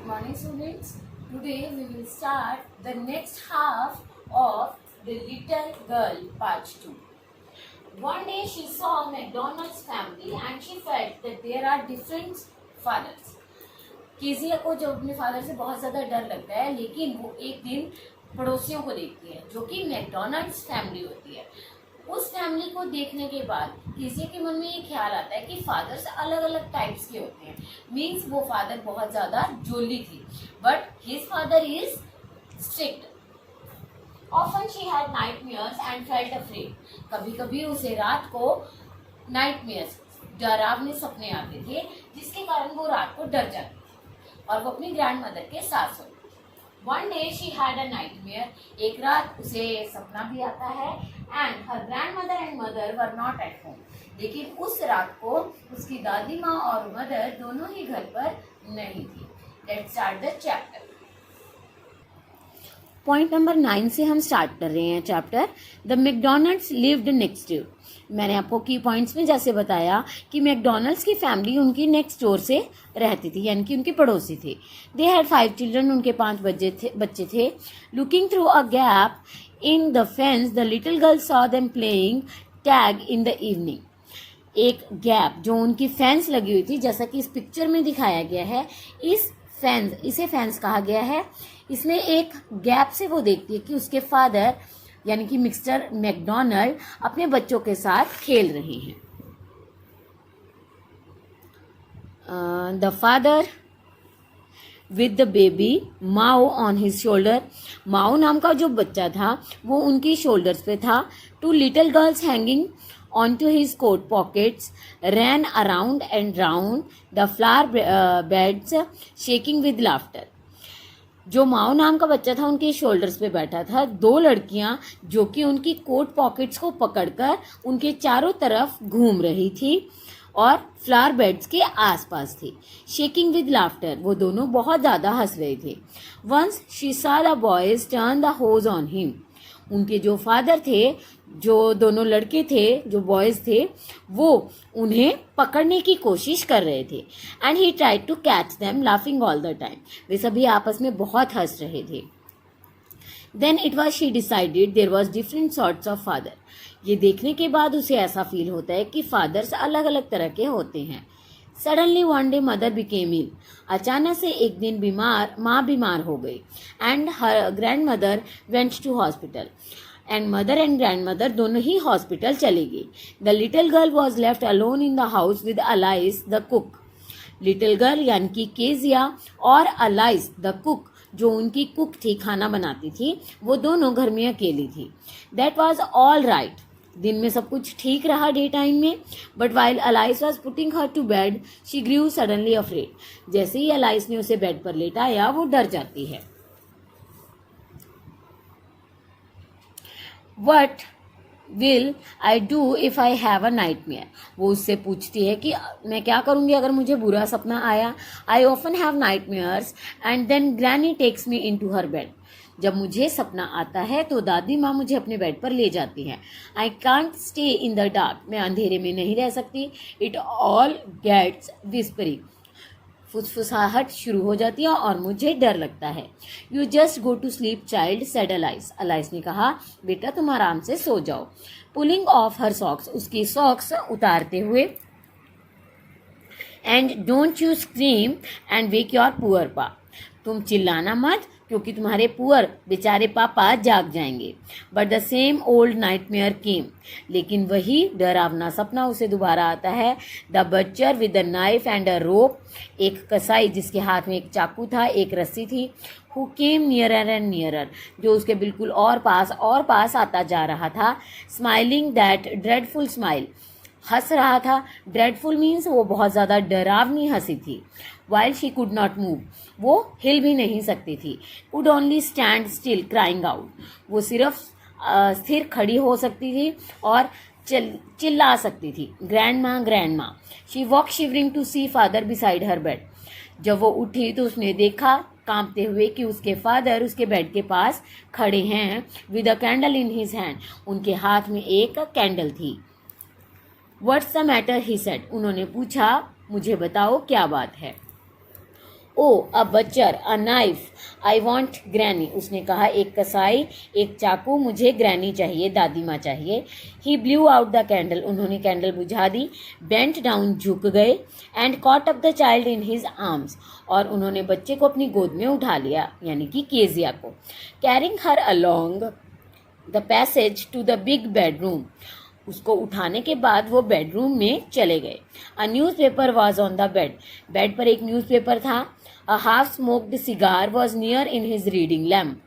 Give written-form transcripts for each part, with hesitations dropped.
morning, students. Today we will start the next half of The Little Girl Part 2. One day she saw McDonald's family and she felt that there are different fathers. कीजिया को जो अपने father से बहुत ज़्यादा डर लगता है, लेकिन वो एक दिन पड़ोसियों को देखती है जो कि मैकडोनल्ड्स फैमिली होती है। उस फैमिली को देखने के बाद किसी के मन में ये ख्याल आता है कि फादर्स अलग अलग टाइप्स के होते हैं। मीन्स वो फादर बहुत ज़्यादा जोली थी, but his father is strict. Often she had nightmares and felt afraid. कभी कभी उसे रात को नाइटमेयर्स, डरावने सपने आते थे, जिसके कारण वो रात को डर जाती थी और वो अपनी ग्रैंड मदर के साथ सोती। One day she had a nightmare. एक रात उसे सपना भी आता है and her grand mother and mother were not at home. लेकिन उस रात को उसकी दादी माँ और मदर दोनों ही घर पर नहीं थी। Let's start the chapter. Point number 9 से हम स्टार्ट कर रहे हैं chapter. The McDonald's lived next door. मैंने आपको की पॉइंट्स में जैसे बताया कि मैकडोनल्ड्स की फैमिली उनकी नेक्स्ट डोर से रहती थी, यानी कि उनकी पड़ोसी थी। They had 5 children. उनके 5 बच्चे थे। Looking through a gap in the fence the little girl saw them playing tag in the evening. एक गैप जो उनकी फेंस लगी हुई थी, जैसा कि इस पिक्चर में दिखाया गया है, इसे फेंस कहा गया है। इसमें एक गैप से वो देखती है कि उसके फादर यानी कि मिस्टर मैकडोनल्ड अपने बच्चों के साथ खेल रहे हैं। The father with the baby Mao on his shoulder. माओ नाम का जो बच्चा था वो उनकी शोल्डर्स पे था। 2 little girls hanging onto his coat pockets ran around and round the flower beds shaking with laughter. जो माओ नाम का बच्चा था उनके शोल्डर्स पे बैठा था। 2 लड़कियां जो कि उनकी कोट पॉकेट्स को पकड़कर उनके चारों तरफ घूम रही थी और फ्लावर बेड्स के आसपास थी। शेकिंग विद लाफ्टर, वो दोनों बहुत ज्यादा हंस रहे थे। Once she saw the boys turn the hose on him. उनके जो फादर थे, जो दोनों लड़के थे, जो बॉयज थे, वो उन्हें पकड़ने की कोशिश कर रहे थे। And he tried to catch them laughing all the time. वे सभी आपस में बहुत हंस रहे थे। Then it was she decided there was different sorts of father. ये देखने के बाद उसे ऐसा फील होता है कि फादर्स अलग अलग तरह के होते हैं। Suddenly one day mother became ill. अचानक से एक दिन माँ बीमार हो गई। And her grand mother went to hospital. And mother and grand mother दोनों ही हॉस्पिटल चली गई। The little girl was left alone in the house with Alice the cook. Little girl यानी कि केजिया और अलाइस द कुक, जो उनकी cook थी, खाना बनाती थी, वो दोनों घर में अकेली थी। That was all right. दिन में सब कुछ ठीक रहा डे टाइम में। But while Alice was putting her to bed she grew suddenly afraid. जैसे ही अलाइस ने उसे बेड पर लेटाया वो डर जाती है। What will I do if I have a nightmare. वो उससे पूछती है कि मैं क्या करूंगी अगर मुझे बुरा सपना आया। I often have nightmares and then granny takes me in to her bed. जब मुझे सपना आता है तो दादी माँ मुझे अपने बेड पर ले जाती है। I can't stay in the dark. मैं अंधेरे में नहीं रह सकती। It all gets whispering. फुसफुसाहट शुरू हो जाती है और मुझे डर लगता है। You just go to sleep child said Alice. Alice ने कहा, बेटा तुम आराम से सो जाओ। पुलिंग ऑफ हर सॉक्स, उसकी सॉक्स उतारते हुए। And don't you scream and wake your poor pa. तुम चिल्लाना मत क्योंकि तुम्हारे पुअर बेचारे पापा जाग जाएंगे। But the same old nightmare came. लेकिन वही डरावना सपना उसे दोबारा आता है। The butcher with the knife and a rope. एक कसाई जिसके हाथ में एक चाकू था, एक रस्सी थी। Who came nearer and nearer, जो उसके बिल्कुल और पास आता जा रहा था। स्माइलिंग दैट ड्रेडफुल स्माइल, हंस रहा था। ड्रेडफुल मीन्स वो बहुत ज़्यादा डरावनी हंसी थी। While she could not move, वो हिल भी नहीं सकती थी। Could only stand still crying out, वो सिर्फ स्थिर खड़ी हो सकती थी और चिल्ला सकती थी, grandma. She walk shivering to see father beside her bed. जब वो उठी तो उसने देखा कांपते हुए कि उसके फादर उसके बेड के पास खड़े हैं। With a candle in his hand, उनके हाथ में एक कैंडल थी। What's the matter he said, उन्होंने पूछा, मुझे बताओ क्या बात है। Oh a butcher, a knife, I want granny. उसने कहा एक कसाई, एक चाकू, मुझे ग्रैनी चाहिए, दादी माँ चाहिए। ही ब्लू आउट द कैंडल, उन्होंने कैंडल बुझा दी। बेंट डाउन, झुक गए। And caught up the child in his arms, और उन्होंने बच्चे को अपनी गोद में उठा लिया, यानी कि केजिया को। Carrying her along the passage to the big bedroom, उसको उठाने के बाद वो बेडरूम में चले गए। A newspaper was on the bed, bed पर एक न्यूज़पेपर था। A half smoked cigar was near in his reading lamp,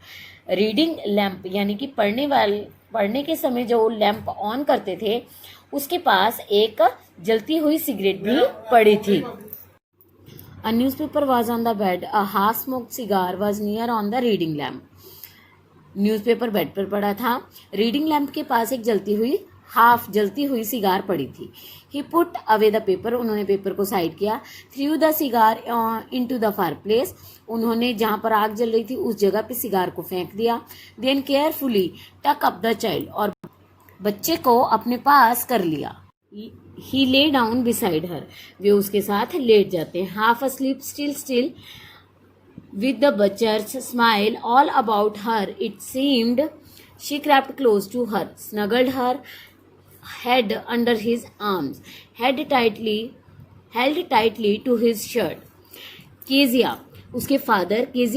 reading lamp यानी कि पढ़ने के समय जो लैम्प ऑन करते थे उसके पास एक जलती हुई सिगरेट भी पड़ी थी। A newspaper was on the bed, a half smoked cigar was near on the reading lamp, newspaper bed पर पड़ा था, रीडिंग लैम्प के पास एक जलती हुई सिगार पड़ी थी। ही पुट अवे द पेपर, उन्होंने पेपर को साइड किया। Through the cigar into the fire place, उन्होंने जहाँ पर आग जल रही थी उस जगह पे सिगार को फेंक दिया। देन केयरफुली टक अप द चाइल्ड, और बच्चे को अपने पास कर लिया। ही ले डाउन बिसाइड हर, वे उसके साथ लेट जाते हैं। Half asleep, still with the butcher's smile all about her, it seemed. She crept close to her, snuggled her head under his arms, held tightly to his shirt. Kezia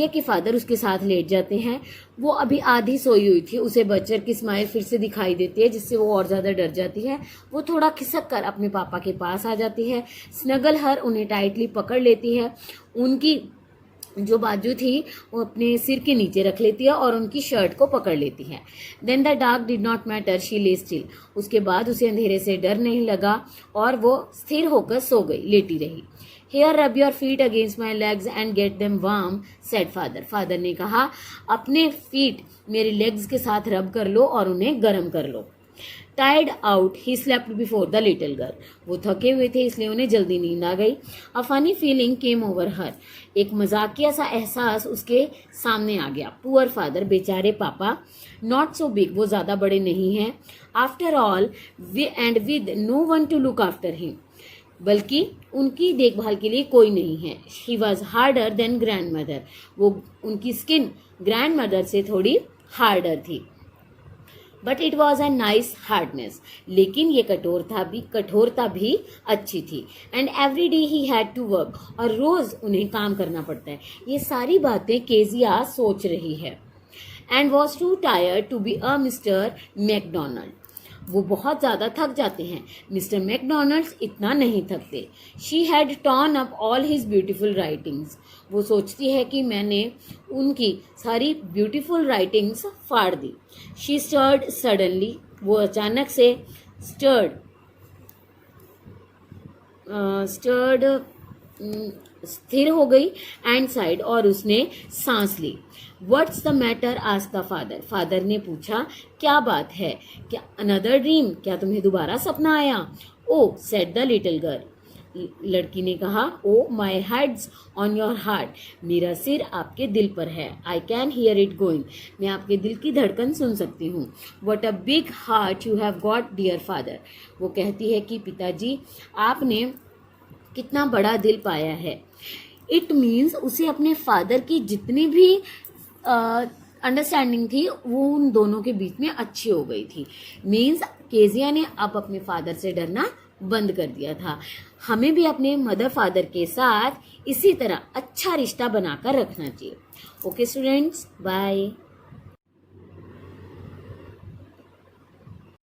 के father उसके साथ late जाते हैं। वो अभी आधी सोई हुई थी, उसे बच्चर की स्माइल फिर से दिखाई देती है जिससे वो और ज़्यादा डर जाती है। वो थोड़ा खिसक कर अपने पापा के पास आ जाती है। स्नगल हर, उन्हें टाइटली पकड़ लेती है। उनकी जो बाजू थी वो अपने सिर के नीचे रख लेती है और उनकी शर्ट को पकड़ लेती है। Then the dark did not matter, she lay still, उसके बाद उसे अंधेरे से डर नहीं लगा और वो स्थिर होकर सो गई, लेटी रही। Here rub your feet against my legs and get them warm, said father ने कहा अपने फीट मेरे लेग्स के साथ रब कर लो और उन्हें गर्म कर लो। Tired out he slept before the little girl, वो थके हुए थे इसलिए उन्हें जल्दी नींद आ गई। A funny feeling came over हर, एक मजाकिया सा एहसास उसके सामने आ गया। पुअर फादर, बेचारे पापा। नॉट सो बिग, वो ज्यादा बड़े नहीं हैं। After all and with no one to look after him, बल्कि उनकी देखभाल के लिए कोई नहीं है। She was harder than grandmother, वो उनकी स्किन ग्रैंड मदर से थोड़ी हार्डर थी। But it was a nice hardness, लेकिन ये कठोरता भी अच्छी थी। And every day he had to work, और रोज उन्हें काम करना पड़ता है। ये सारी बातें केजिया सोच रही है। And was too tired to be a Mister McDonald, वो बहुत ज़्यादा थक जाते हैं। मिस्टर मैकडोनल्ड्स इतना नहीं थकते। She had torn up all his beautiful writings, वो सोचती है कि मैंने उनकी सारी ब्यूटीफुल राइटिंग्स फाड़ दी। शी स्टर्ड सडनली, वो अचानक से स्थिर हो गई। एंड साइड, और उसने सांस ली। What's the matter, asked the father ने पूछा क्या बात है, क्या अनदर ड्रीम, क्या तुम्हें दोबारा सपना आया? Oh said the little girl, लड़की ने कहा। Oh my head's on your heart, मेरा सिर आपके दिल पर है। I can hear it going, मैं आपके दिल की धड़कन सुन सकती हूँ। What a big heart you have got dear father, वो कहती है कि पिताजी आपने कितना बड़ा दिल पाया है। इट मीन्स उसे अपने फादर की जितनी भी अंडरस्टैंडिंग थी वो उन दोनों के बीच में अच्छी हो गई थी। मीन्स केजिया ने अब अपने फादर से डरना बंद कर दिया था। हमें भी अपने मदर फादर के साथ इसी तरह अच्छा रिश्ता बनाकर रखना चाहिए। Okay students, bye.